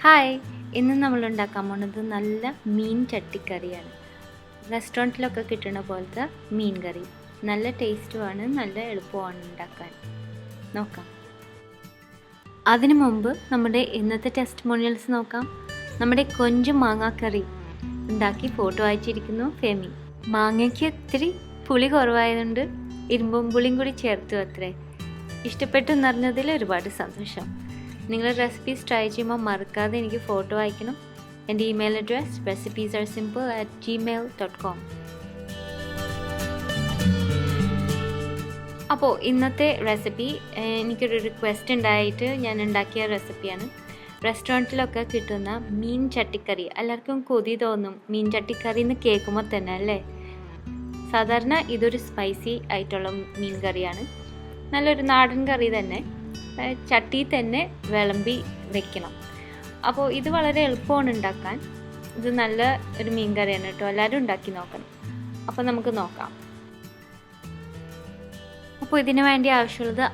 Hi, ഇന്ന് നമ്മൾ ഉണ്ടാക്കാൻ പോകുന്നത് നല്ല മീൻ ചട്ടിക്കറിയാണ്. റെസ്റ്റോറൻറ്റിലൊക്കെ കിട്ടുന്ന പോലത്തെ മീൻ കറി. നല്ല ടേസ്റ്റുമാണ്, നല്ല എളുപ്പമാണ് ഉണ്ടാക്കാൻ. നോക്കാം. അതിനു മുമ്പ് നമ്മുടെ ഇന്നത്തെ ടെസ്റ്റിമോണിയൽസ് നോക്കാം. നമ്മുടെ കൊഞ്ച് മാങ്ങാക്കറി ഉണ്ടാക്കി ഫോട്ടോ അയച്ചിരിക്കുന്നു ഫെമി. മാങ്ങയ്ക്ക് ഇത്തിരി പുളി കുറവായതുകൊണ്ട് ഇരുമ്പും പുളിയും കൂടി ചേർത്തു അത്രേ. ഇഷ്ടപ്പെട്ടു എന്നറിഞ്ഞതിൽ ഒരുപാട് സന്തോഷം. നിങ്ങൾ റെസിപ്പീസ് ട്രൈ ചെയ്യുമ്പോൾ മറക്കാതെ എനിക്ക് ഫോട്ടോ അയക്കണം. എൻ്റെ ഇമെയിൽ അഡ്രസ് recipesaresimple@gmail.com. അപ്പോൾ ഇന്നത്തെ റെസിപ്പി എനിക്കൊരു റിക്വസ്റ്റ് ഉണ്ടായിട്ട് ഞാൻ ഉണ്ടാക്കിയ റെസിപ്പിയാണ്. റെസ്റ്റോറൻറ്റിലൊക്കെ കിട്ടുന്ന മീൻ ചട്ടിക്കറി. എല്ലാവർക്കും കൊതി തോന്നും മീൻ ചട്ടിക്കറി എന്ന് കേൾക്കുമ്പോൾ തന്നെ അല്ലേ. സാധാരണ ഇതൊരു സ്പൈസി ആയിട്ടുള്ള മീൻ കറിയാണ്. നല്ലൊരു നാടൻ കറി തന്നെ. ചട്ടിയിൽ തന്നെ വിളമ്പി വെക്കണം. അപ്പോൾ ഇത് വളരെ എളുപ്പമാണ് ഉണ്ടാക്കാൻ. ഇത് നല്ല ഒരു മീൻ കറിയാണ് കേട്ടോ. എല്ലാവരും ഉണ്ടാക്കി നോക്കണം. അപ്പോൾ നമുക്ക് നോക്കാം. അപ്പോൾ ഇതിനു വേണ്ടി ആവശ്യമുള്ളത്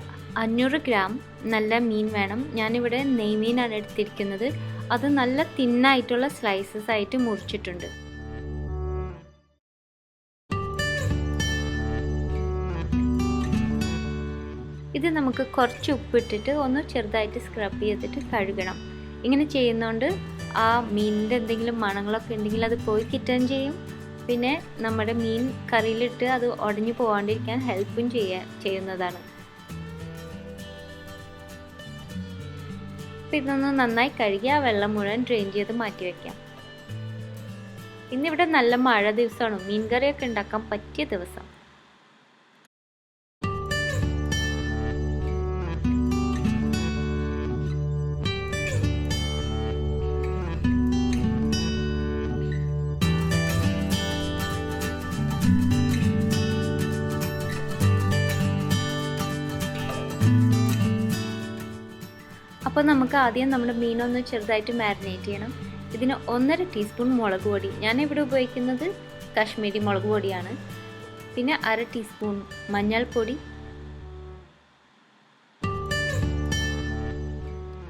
500 ഗ്രാം നല്ല മീൻ വേണം. ഞാനിവിടെ നെയ്മീനാണ് എടുത്തിരിക്കുന്നത്. അത് നല്ല തിന്നായിട്ടുള്ള സ്ലൈസസ് ആയിട്ട് മുറിച്ചിട്ടുണ്ട്. ഇത് നമുക്ക് കുറച്ച് ഉപ്പിട്ടിട്ട് ഒന്ന് ചെറുതായിട്ട് സ്ക്രബ് ചെയ്തിട്ട് കഴുകണം. ഇങ്ങനെ ചെയ്യുന്നതുകൊണ്ട് ആ മീനിൻ്റെ എന്തെങ്കിലും മണങ്ങളൊക്കെ ഉണ്ടെങ്കിൽ അത് പോയി കിട്ടുകയും ചെയ്യും. പിന്നെ നമ്മുടെ മീൻ കറിയിലിട്ട് അത് ഉടഞ്ഞു പോകാണ്ടിരിക്കാൻ ഹെൽപ്പും ചെയ്യുന്നതാണ്. അപ്പം ഇതൊന്ന് നന്നായി കഴുകി ആ വെള്ളം മുഴുവൻ ഡ്രെയിൻ ചെയ്ത് മാറ്റി വയ്ക്കാം. ഇന്നിവിടെ നല്ല മഴ ദിവസമാണ്. മീൻ കറിയൊക്കെ ഉണ്ടാക്കാൻ പറ്റിയ ദിവസം. അപ്പോൾ നമുക്ക് ആദ്യം നമ്മുടെ മീനൊന്ന് ചെറുതായിട്ട് മാരിനേറ്റ് ചെയ്യണം. ഇതിന് 1.5 ടീസ്പൂൺ മുളക് പൊടി. ഞാനിവിടെ ഉപയോഗിക്കുന്നത് കാശ്മീരി മുളക് പൊടിയാണ്. പിന്നെ 1/2 ടീസ്പൂൺ മഞ്ഞൾപ്പൊടി,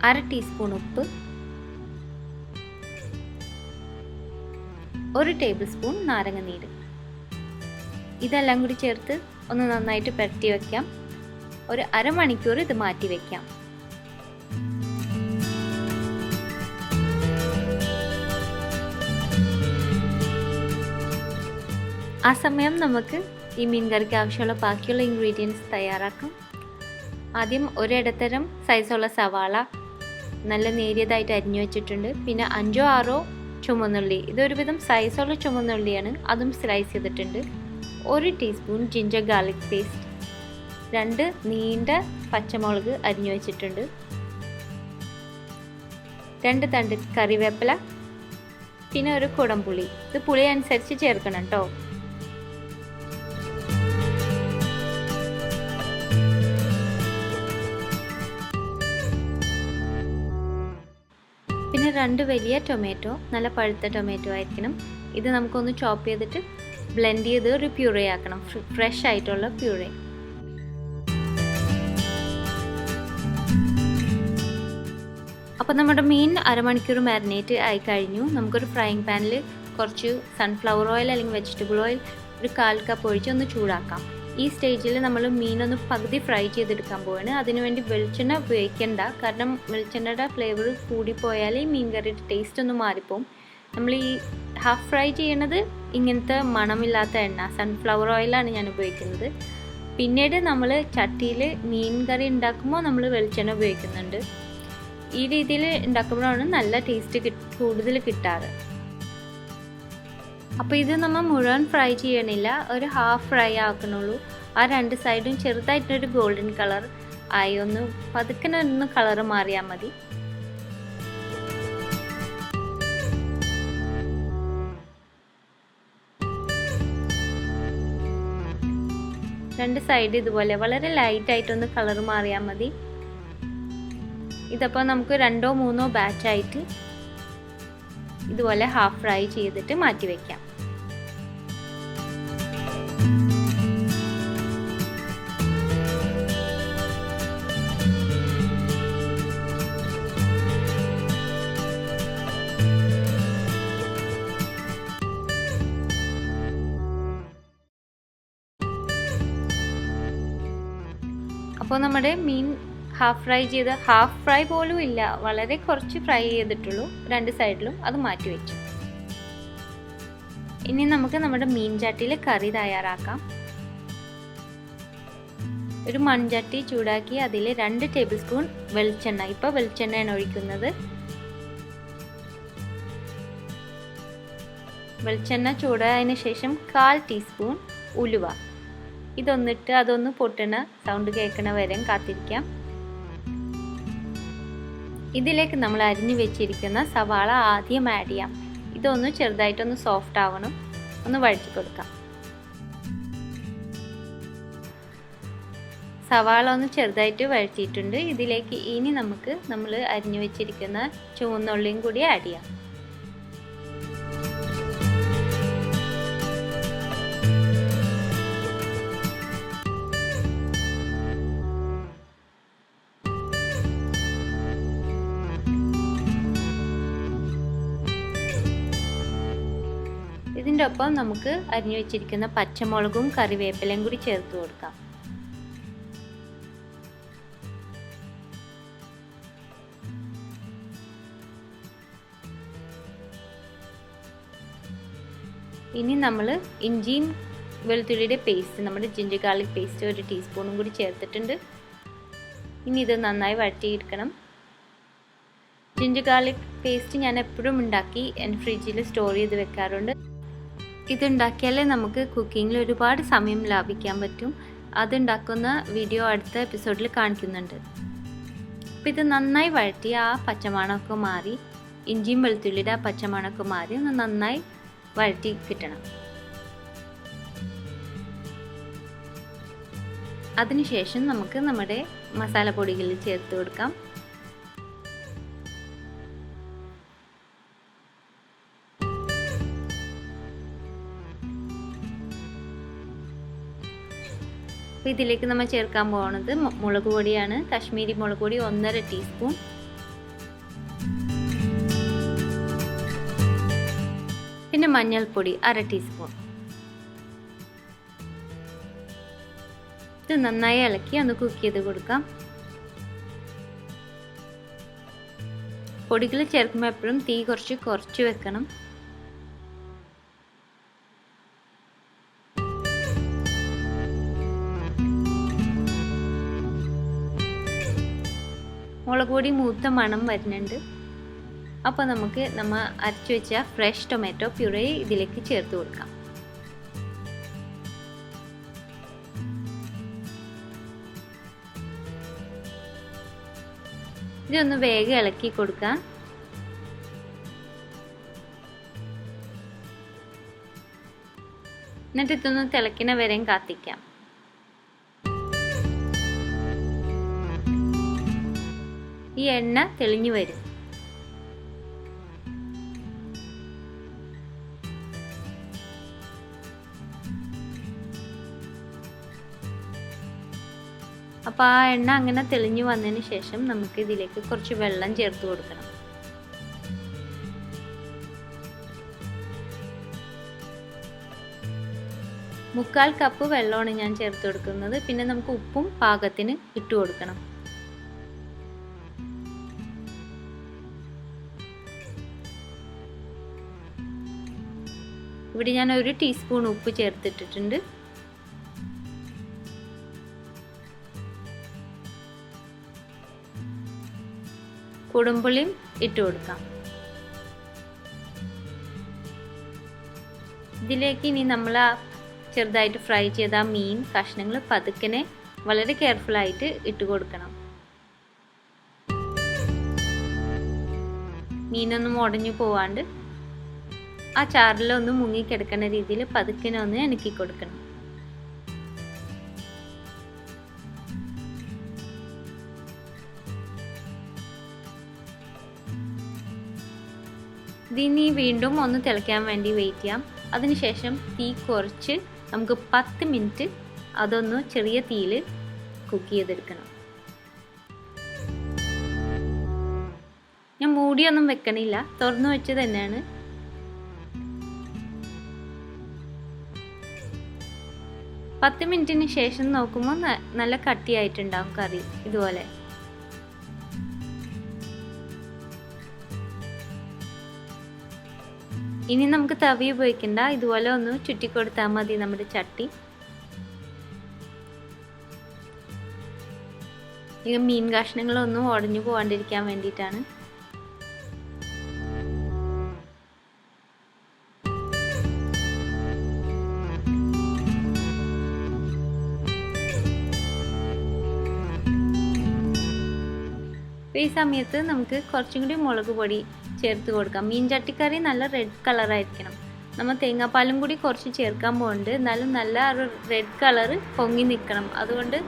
1/2 ടീസ്പൂൺ ഉപ്പ്, 1 ടേബിൾ സ്പൂൺ നാരങ്ങനീര്. ഇതെല്ലാം കൂടി ചേർത്ത് ഒന്ന് നന്നായിട്ട് പുരട്ടി വയ്ക്കാം. ഒരു അരമണിക്കൂർ ഇത് മാറ്റി വയ്ക്കാം. ആ സമയം നമുക്ക് ഈ മീൻ കറിക്ക് ആവശ്യമുള്ള ബാക്കിയുള്ള ഇൻഗ്രീഡിയൻസ് തയ്യാറാക്കാം. ആദ്യം ഒരിടത്തരം സൈസുള്ള സവാള നല്ല നേരിയതായിട്ട് അരിഞ്ഞു വെച്ചിട്ടുണ്ട്. പിന്നെ 5-6 ചുമന്നുള്ളി. ഇതൊരുവിധം സൈസുള്ള ചുമന്നുള്ളിയാണ്. അതും സ്ലൈസ് ചെയ്തിട്ടുണ്ട്. 1 ടീസ്പൂൺ ജിഞ്ചർ ഗാർലിക് പേസ്റ്റ്, 2 നീണ്ട പച്ചമുളക് അരിഞ്ഞു വെച്ചിട്ടുണ്ട്, 2 തണ്ട് കറിവേപ്പില, പിന്നെ ഒരു കുടംപുളി. ഇത് പുളി അനുസരിച്ച് ചേർക്കണം കേട്ടോ. പിന്നെ 2 വലിയ ടൊമാറ്റോ, നല്ല പഴുത്ത ടൊമാറ്റോ ആയിരിക്കണം. ഇത് നമുക്കൊന്ന് ചോപ്പ് ചെയ്തിട്ട് ബ്ലെൻഡ് ചെയ്ത് ഒരു പ്യൂറേ ആക്കണം. ഫ്രഷ് ആയിട്ടുള്ള പ്യൂറേ. അപ്പോൾ നമ്മുടെ മീൻ അരമണിക്കൂർ മാരിനേറ്റ് ആയി കഴിഞ്ഞു. നമുക്കൊരു ഫ്രൈയിങ് പാനിൽ കുറച്ച് സൺഫ്ലവർ ഓയിൽ അല്ലെങ്കിൽ വെജിറ്റബിൾ ഓയിൽ ഒരു 1/4 കപ്പ് ഒഴിച്ച് ഒന്ന് ചൂടാക്കാം. ഈ സ്റ്റേജിൽ നമ്മൾ മീനൊന്ന് പകുതി ഫ്രൈ ചെയ്തെടുക്കാൻ പോവാണ്. അതിനുവേണ്ടി വെളിച്ചെണ്ണ ഉപയോഗിക്കേണ്ട. കാരണം വെളിച്ചെണ്ണയുടെ ഫ്ലേവർ കൂടിപ്പോയാൽ ഈ മീൻ കറിയുടെ ടേസ്റ്റ് ഒന്ന് മാറിപ്പോവും. നമ്മൾ ഈ ഹാഫ് ഫ്രൈ ചെയ്യണത് ഇങ്ങനത്തെ മണമില്ലാത്ത എണ്ണ, സൺഫ്ലവർ ഓയിലാണ് ഞാൻ ഉപയോഗിക്കുന്നത്. പിന്നീട് നമ്മൾ ചട്ടിയിൽ മീൻ കറി ഉണ്ടാക്കുമ്പോൾ നമ്മൾ വെളിച്ചെണ്ണ ഉപയോഗിക്കുന്നുണ്ട്. ഈ രീതിയിൽ ഉണ്ടാക്കുമ്പോഴാണ് നല്ല ടേസ്റ്റ് കൂടുതൽ കിട്ടാറ്. അപ്പോൾ ഇത് നമ്മൾ മുഴുവൻ ഫ്രൈ ചെയ്യണില്ല, ഒരു ഹാഫ് ഫ്രൈ ആക്കണുള്ളൂ. ആ 2 സൈഡും ചെറുതായിട്ടൊരു ഗോൾഡൻ കളർ ആയി ഒന്ന് പതുക്കെ ഒന്ന് കളർ മാറിയാൽ മതി. രണ്ട് സൈഡ് ഇതുപോലെ വളരെ ലൈറ്റായിട്ടൊന്ന് കളർ മാറിയാൽ മതി. ഇതപ്പോൾ നമുക്ക് 2-3 ബാച്ചായിട്ട് ഇതുപോലെ ഹാഫ് ഫ്രൈ ചെയ്തിട്ട് മാറ്റി വയ്ക്കാം. അപ്പോൾ നമ്മുടെ മീൻ ഹാഫ് ഫ്രൈ പോലും ഇല്ല, വളരെ കുറച്ച് ഫ്രൈ ചെയ്തിട്ടുള്ളൂ രണ്ട് സൈഡിലും, അത് മാറ്റി വെച്ചു. ഇനി നമുക്ക് നമ്മുടെ മീൻ ചട്ടിയിൽ കറി തയ്യാറാക്കാം. ഒരു മൺചട്ടി ചൂടാക്കി അതിൽ 2 ടേബിൾ സ്പൂൺ വെളിച്ചെണ്ണ, ഇപ്പോൾ വെളിച്ചെണ്ണയാണ് ഒഴിക്കുന്നത്. വെളിച്ചെണ്ണ ചൂടായതിന് ശേഷം 1/4 ടീസ്പൂൺ ഉലുവ. ഇതൊന്നിട്ട് അതൊന്ന് പൊട്ടണ സൗണ്ട് കേൾക്കണ വരെ കാത്തിരിക്കാം. ഇതിലേക്ക് നമ്മൾ അരിഞ്ഞു വെച്ചിരിക്കുന്ന സവാള ആദ്യം ആഡ് ചെയ്യാം. ഇതൊന്ന് ചെറുതായിട്ടൊന്ന് സോഫ്റ്റ് ആവണം, ഒന്ന് വഴറ്റി കൊടുക്കാം. സവാള ഒന്ന് ചെറുതായിട്ട് വഴറ്റിയിട്ടുണ്ട്. ഇതിലേക്ക് ഇനി നമുക്ക് നമ്മൾ അരിഞ്ഞു വെച്ചിരിക്കുന്ന ചുവന്നുള്ളിയും കൂടി ആഡ് ചെയ്യാം. ഇതിൻ്റെ ഒപ്പം നമുക്ക് അരിഞ്ഞു വെച്ചിരിക്കുന്ന പച്ചമുളകും കറിവേപ്പിലയും കൂടി ചേർത്ത് കൊടുക്കാം. ഇനി നമ്മൾ ഇഞ്ചിയും വെളുത്തുള്ളിയുടെ പേസ്റ്റ്, നമ്മുടെ ജിഞ്ചർ ഗാർലിക് പേസ്റ്റ് 1 ടീസ്പൂണും കൂടി ചേർത്തിട്ടുണ്ട്. ഇനി ഇത് നന്നായി വഴറ്റിയെടുക്കണം. ജിഞ്ചർ ഗാർലിക് പേസ്റ്റ് ഞാൻ എപ്പോഴും ഉണ്ടാക്കി എൻ്റെ ഫ്രിഡ്ജിൽ സ്റ്റോർ ചെയ്ത് വെക്കാറുണ്ട്. ഇതുണ്ടാക്കിയാലേ നമുക്ക് കുക്കിങ്ങിൽ ഒരുപാട് സമയം ലാഭിക്കാൻ പറ്റും. അതുണ്ടാക്കുന്ന വീഡിയോ അടുത്ത എപ്പിസോഡിൽ കാണിക്കുന്നുണ്ട്. അപ്പോൾ ഇത് നന്നായി വഴറ്റി ആ പച്ചമണമൊക്കെ മാറി, ഇഞ്ചിയും വെളുത്തുള്ളിയുടെ ആ പച്ചമണമൊക്കെ മാറി ഒന്ന് നന്നായി വഴറ്റി കിട്ടണം. അതിനുശേഷം നമുക്ക് നമ്മുടെ മസാലപ്പൊടികൾ ചേർത്ത് കൊടുക്കാം. അപ്പോൾ ഇതിലേക്ക് നമ്മൾ ചേർക്കാൻ പോകുന്നത് മുളക് പൊടിയാണ്. കാശ്മീരി മുളക് പൊടി 1.5 ടീസ്പൂൺ. പിന്നെ മഞ്ഞൾപ്പൊടി 1/2 ടീസ്പൂൺ. ഇത് നന്നായി ഇളക്കി ഒന്ന് കുക്ക് ചെയ്ത് കൊടുക്കാം. പൊടികൾ ചേർക്കുമ്പോൾ എപ്പോഴും തീ കുറച്ച് വെക്കണം. മുളക് പൊടി മൂത്ത മണം വരുന്നുണ്ട്. അപ്പോൾ നമുക്ക് അരച്ചു വെച്ച ഫ്രഷ് ടൊമാറ്റോ പ്യൂറേ ഇതിലേക്ക് ചേർത്ത് കൊടുക്കാം. ഇതൊന്ന് വേഗം ഇളക്കി കൊടുക്കാം. എന്നിട്ട് ഇതൊന്ന് തിളയ്ക്കണ വരെയും കാത്തിക്കാം. ഈ എണ്ണ തെളിഞ്ഞു വരും. അപ്പോൾ ആ എണ്ണ അങ്ങനെ തെളിഞ്ഞു വന്നതിന് ശേഷം നമുക്ക് ഇതിലേക്ക് കുറച്ച് വെള്ളം ചേർത്ത് കൊടുക്കണം. മുക്കാൽ കപ്പ് വെള്ളമാണ് ഞാൻ ചേർത്ത് കൊടുക്കുന്നത്. പിന്നെ നമുക്ക് ഉപ്പും പാകത്തിന് ഇട്ട് കൊടുക്കണം. ഇവിടെ ഞാൻ 1 ടീസ്പൂൺ ഉപ്പ് ചേർത്തിട്ടിട്ടുണ്ട്. കുടംപുളിയും ഇട്ട് കൊടുക്കാം. ഇതിലേക്ക് ഇനി നമ്മൾ ചെറുതായിട്ട് ഫ്രൈ ചെയ്ത മീൻ കഷ്ണങ്ങൾ പതുക്കനെ വളരെ കെയർഫുള്ളായിട്ട് ഇട്ട് കൊടുക്കണം. മീനൊന്നും ഉടഞ്ഞു പോവാണ്ട് ആ ചാറിലൊന്ന് മുങ്ങിക്കിടക്കുന്ന രീതിയിൽ പതുക്കനെ ഒന്ന് ഇണക്കി കൊടുക്കണം. ഇതിനി വീണ്ടും ഒന്ന് തിളയ്ക്കാൻ വേണ്ടി വെയിറ്റ് ചെയ്യാം. അതിനുശേഷം തീ കുറച്ച് നമുക്ക് 10 മിനിറ്റ് അതൊന്ന് ചെറിയ തീയിൽ കുക്ക് ചെയ്തെടുക്കണം. ഞാൻ മൂടിയൊന്നും വെക്കണില്ല, തുറന്നു വെച്ച് തന്നെയാണ്. 10 മിനിറ്റിന് ശേഷം നോക്കുമ്പോൾ നല്ല കട്ടിയായിട്ടുണ്ടാവും കറി ഇതുപോലെ. ഇനി നമുക്ക് തവി ഉപയോഗിക്കണ്ട, ഇതുപോലെ ഒന്ന് ചുറ്റിക്കൊടുത്താൽ മതി നമ്മുടെ ചട്ടി. ഈ മീൻ കഷ്ണങ്ങളൊന്നും ഉടഞ്ഞു പോകാണ്ടിരിക്കാൻ വേണ്ടിയിട്ടാണ്. ഈ സമയത്ത് നമുക്ക് കുറച്ചും കൂടി മുളക് പൊടി ചേർത്ത് കൊടുക്കാം. മീൻ ചട്ടിക്കറി നല്ല റെഡ് കളറായിരിക്കണം. നമ്മൾ തേങ്ങാപ്പാലും കൂടി കുറച്ച് ചേർക്കാൻ പോകുന്നുണ്ട്, എന്നാലും നല്ല റെഡ് കളറ് പൊങ്ങി നിൽക്കണം. അതുകൊണ്ട്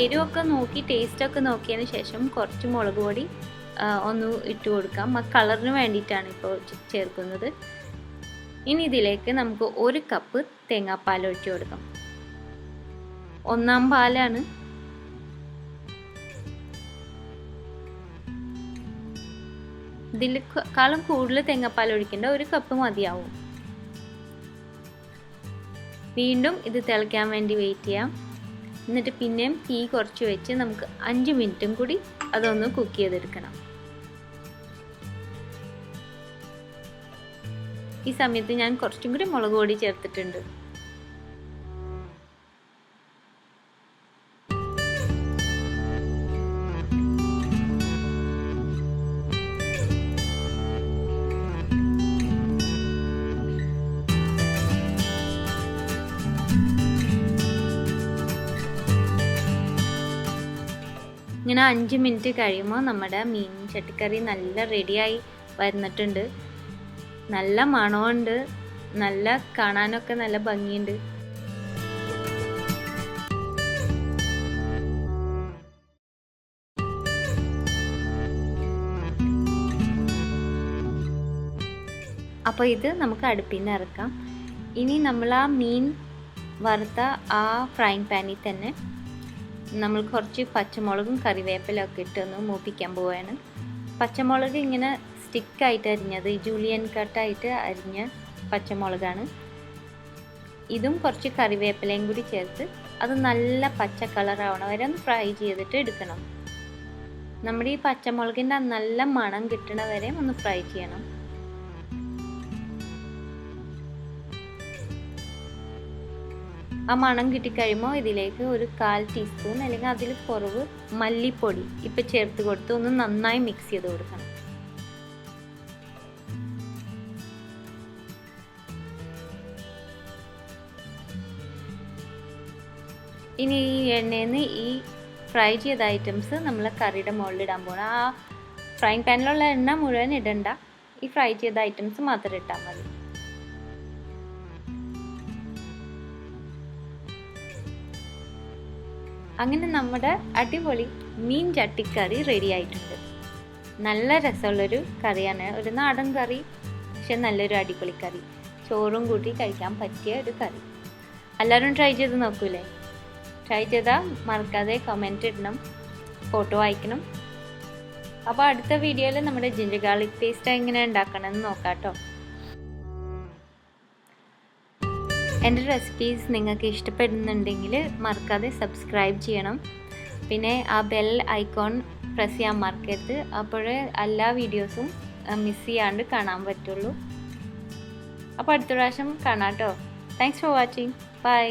എരിവൊക്കെ നോക്കി ടേസ്റ്റൊക്കെ നോക്കിയതിന് ശേഷം കുറച്ച് മുളക് പൊടി ഒന്ന് ഇട്ട് കൊടുക്കാം. ആ കളറിന് വേണ്ടിയിട്ടാണ് ഇപ്പോൾ ചേർക്കുന്നത്. ഇനി ഇതിലേക്ക് നമുക്ക് 1 കപ്പ് തേങ്ങാപ്പാൽ ഒഴിച്ച് കൊടുക്കാം. 1 പാലാണ്. ഇതിലേക്കാളും കൂടുതൽ തേങ്ങാപ്പാൽ ഒഴിക്കേണ്ട, 1 കപ്പ് മതിയാവും. വീണ്ടും ഇത് തിളയ്ക്കാൻ വേണ്ടി വെയിറ്റ് ചെയ്യാം. എന്നിട്ട് പിന്നെയും തീ കുറച്ച് വെച്ച് നമുക്ക് 5 മിനിറ്റും കൂടി അതൊന്ന് കുക്ക് ചെയ്തെടുക്കണം. ഈ സമയത്ത് ഞാൻ കുറച്ചും കൂടി മുളക് പൊടി ചേർത്തിട്ടുണ്ട്. ഇങ്ങനെ 5 മിനിറ്റ് കഴിയുമ്പോൾ നമ്മുടെ മീൻ ചട്ടിക്കറി നല്ല റെഡിയായി വരുന്നിട്ടുണ്ട്. നല്ല മണമുണ്ട്, നല്ല കാണാനൊക്കെ നല്ല ഭംഗിയുണ്ട്. അപ്പോൾ ഇത് നമുക്ക് അടുപ്പിൽ നിന്ന് ഇറക്കാം. ഇനി നമ്മൾ ആ മീൻ വറുത്ത ആ ഫ്രൈങ് പാനിൽ തന്നെ നമ്മൾ കുറച്ച് പച്ചമുളകും കറിവേപ്പിലൊക്കെ ഇട്ടൊന്ന് മൂപ്പിക്കാൻ പോവുകയാണ്. പച്ചമുളക് ഇങ്ങനെ സ്റ്റിക്കായിട്ട് അരിഞ്ഞത്, ജൂലിയൻ കട്ടായിട്ട് അരിഞ്ഞ പച്ചമുളകാണ്. ഇതും കുറച്ച് കറിവേപ്പിലയും കൂടി ചേർത്ത് അത് നല്ല പച്ച കളറാവണ വരെ ഒന്ന് ഫ്രൈ ചെയ്തിട്ട് എടുക്കണം. നമ്മുടെ ഈ പച്ചമുളകിൻ്റെ നല്ല മണം കിട്ടണ വരെ ഒന്ന് ഫ്രൈ ചെയ്യണം. ആ മണം കിട്ടിക്കഴിയുമ്പോൾ ഇതിലേക്ക് ഒരു 1/4 ടീസ്പൂൺ അല്ലെങ്കിൽ അതിൽ കുറവ് മല്ലിപ്പൊടി ഇപ്പം ചേർത്ത് കൊടുത്ത് ഒന്ന് നന്നായി മിക്സ് ചെയ്ത് കൊടുക്കണം. ഇനി ഈ എണ്ണയിൽ നിന്ന് ഈ ഫ്രൈ ചെയ്ത ഐറ്റംസ് നമ്മൾ കറിയുടെ മുകളിൽ ഇടാൻ പോകണം. ആ ഫ്രൈങ് പാനിലുള്ള എണ്ണ മുഴുവൻ ഇടണ്ട, ഈ ഫ്രൈ ചെയ്ത ഐറ്റംസ് മാത്രം ഇട്ടാൽ മതി. അങ്ങനെ നമ്മുടെ അടിപൊളി മീൻ ചട്ടിക്കറി റെഡി ആയിട്ടുണ്ട്. നല്ല രസമുള്ളൊരു കറിയാണ്, ഒരു നാടൻ കറി, പക്ഷെ നല്ലൊരു അടിപൊളി കറി. ചോറും കൂട്ടി കഴിക്കാൻ പറ്റിയ ഒരു കറി. എല്ലാവരും ട്രൈ ചെയ്ത് നോക്കൂലേ? ട്രൈ ചെയ്താൽ മറക്കാതെ കമൻറ്റ് ഇടണം, ഫോട്ടോ അയക്കണം. അപ്പോൾ അടുത്ത വീഡിയോയിൽ നമ്മുടെ ജിഞ്ചർ ഗാർലിക് പേസ്റ്റ് എങ്ങനെ ഉണ്ടാക്കണമെന്ന് നോക്കാം കേട്ടോ. എൻ്റെ റെസിപ്പീസ് നിങ്ങൾക്ക് ഇഷ്ടപ്പെടുന്നുണ്ടെങ്കിൽ മറക്കാതെ സബ്സ്ക്രൈബ് ചെയ്യണം. പിന്നെ ആ ബെൽ ഐക്കോൺ പ്രസ് ചെയ്യാൻ മറക്കരുത്. അപ്പോഴേ എല്ലാ വീഡിയോസും മിസ് ചെയ്യാണ്ട് കാണാൻ പറ്റുള്ളൂ. അപ്പോൾ അടുത്ത പ്രാവശ്യം കാണാം കേട്ടോ. Thanks for watching. ബൈ.